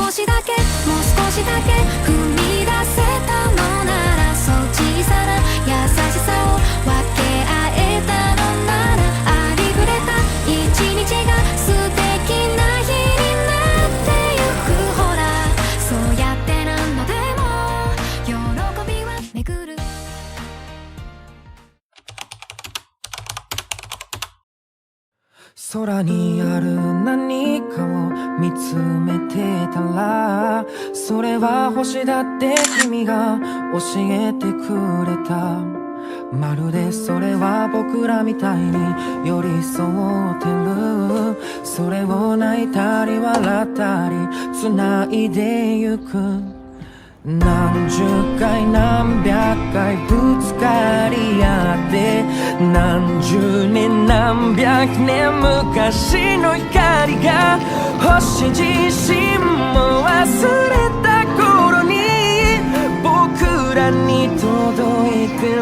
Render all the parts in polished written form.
少しだけ踏み出せたのなら、そう小さな優しさを分け合えたのなら、ありふれた一日が素敵な日になってゆく。ほらそうやって何度でも喜びは巡る。空にある何かを見つめてたら、それは星だって君が教えてくれた。まるでそれは僕らみたいに寄り添ってる。それを泣いたり笑ったり繋いでゆく。何十回何百回ぶつかり合って、何十年何百年昔の光が星自身も忘れた頃に僕らに届いてる。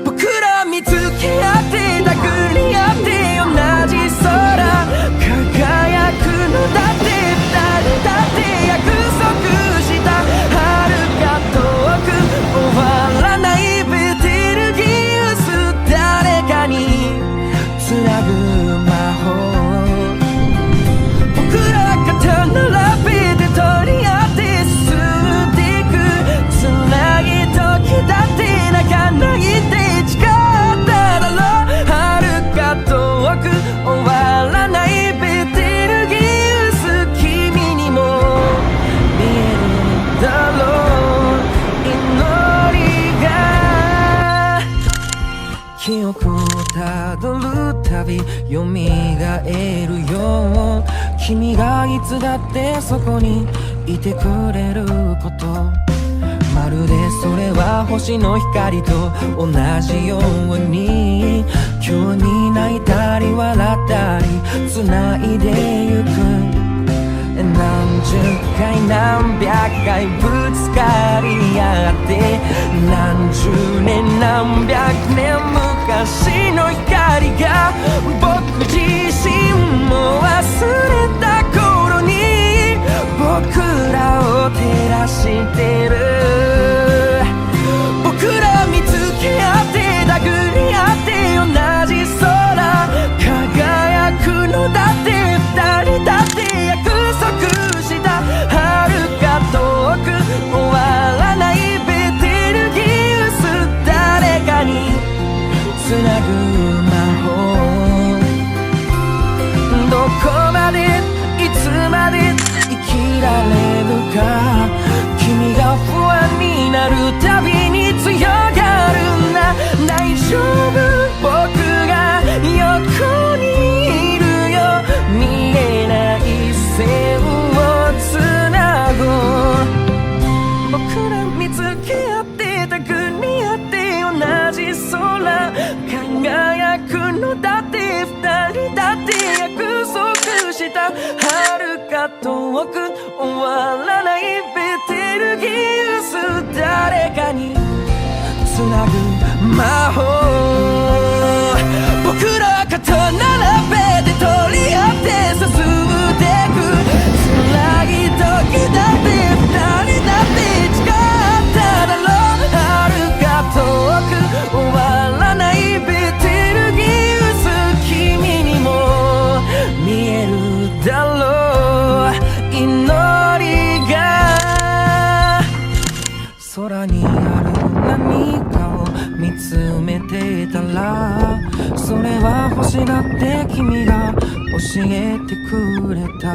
僕ら見つけ合って殴り合って同じ空輝くのだって、二人だって約束した遥か遠く終わらないベテルギウス、誰かにつなぐ魔法。僕ら肩並べて取り合って進んでいく。辛い時だって泣かないで誓っただろう。遥か遠く終わらないベテルギウス、君にも見えるだろう。祈りが記憶をたどるたび蘇るよ。君がいつだってそこにいてくれること、まるでそれは星の光と同じように、今日に泣いたり笑ったり繋いでゆく。何十回何百回ぶつかり合って、何十年何百年昔の光が僕自身も忘れた頃に僕らを照らしてる。僕ら見つけ合って殴り合って同じ空輝くのだって、二人だって約束した遥か遠く終わらないベテルギウス、誰かにつなぐ魔法。どこまでいつまで生きられるか、君が不安になるたびに強がるんだ。大丈夫、僕が横にいるよ。見えない線をつなごう。僕ら見つけ合って殴り合って同じ空輝くのだって、二人だって約束した遥か遠く終わらないベテルギウス、誰かにつなぐ魔法。僕ら肩並べて取り合って進んでく。辛い時だって二人だって誓っただろう。遥か遠く終わらないベテルギウス、君にも見えるだろう。祈りが空にある何かを見つめてたら、それは星だって君が教えてくれた。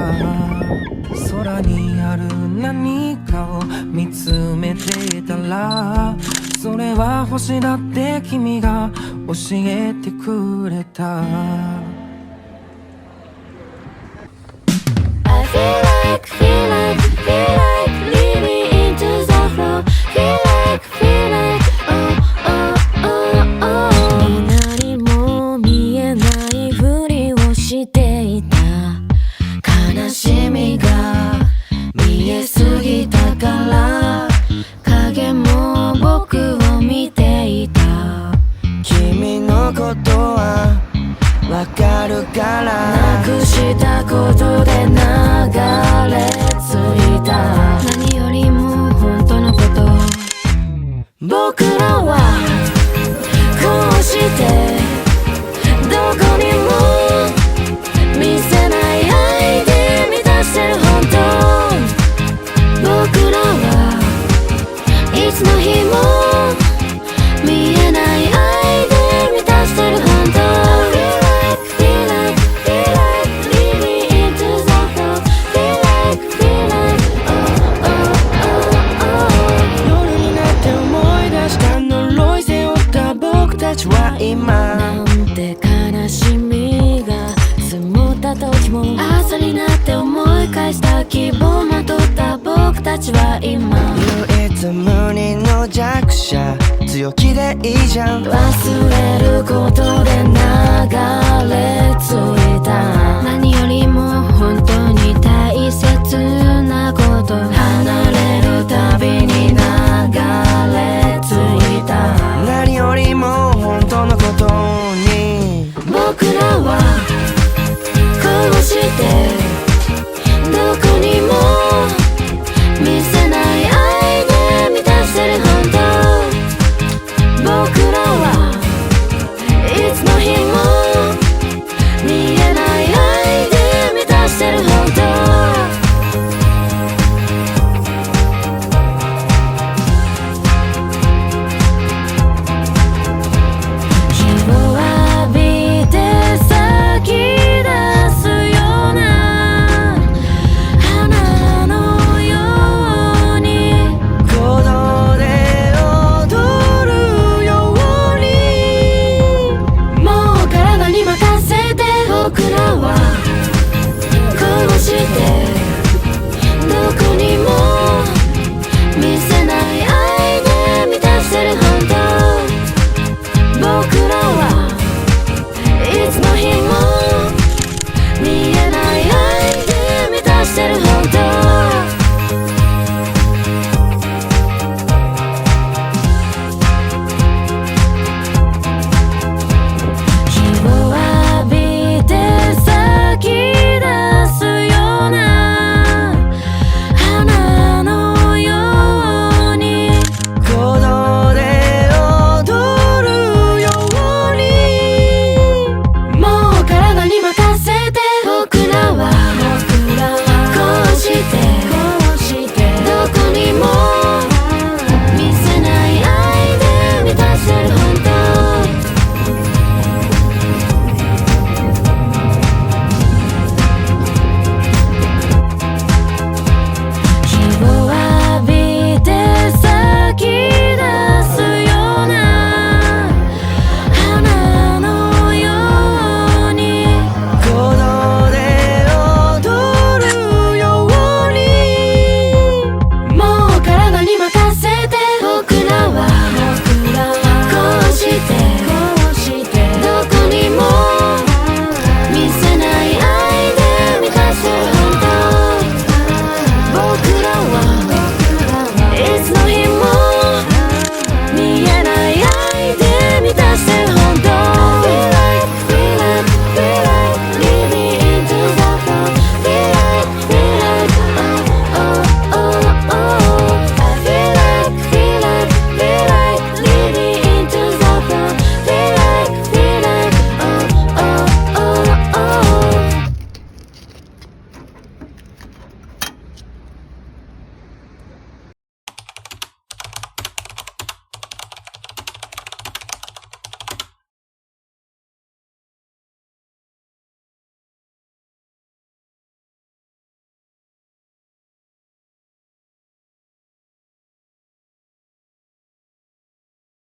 空にある何かを見つめてたら、それは星だって君が教えてくれた。I feel like living into the flow. Feel like oh oh oh. 何も見えないふりをしていた。悲しみが見えすぎたから影つの日も見えない愛で満たしてる本当 Feel like, feel like lead me into the flow Feel like, feel like oh, oh, oh, oh 夜になって思い出した呪い背負った僕たちは今なんて悲しみが積もった時も朝になって思い返した希望まとった僕たちは今唯一無二の弱者強気でいいじゃん忘れることで流れ着いた何よりも本当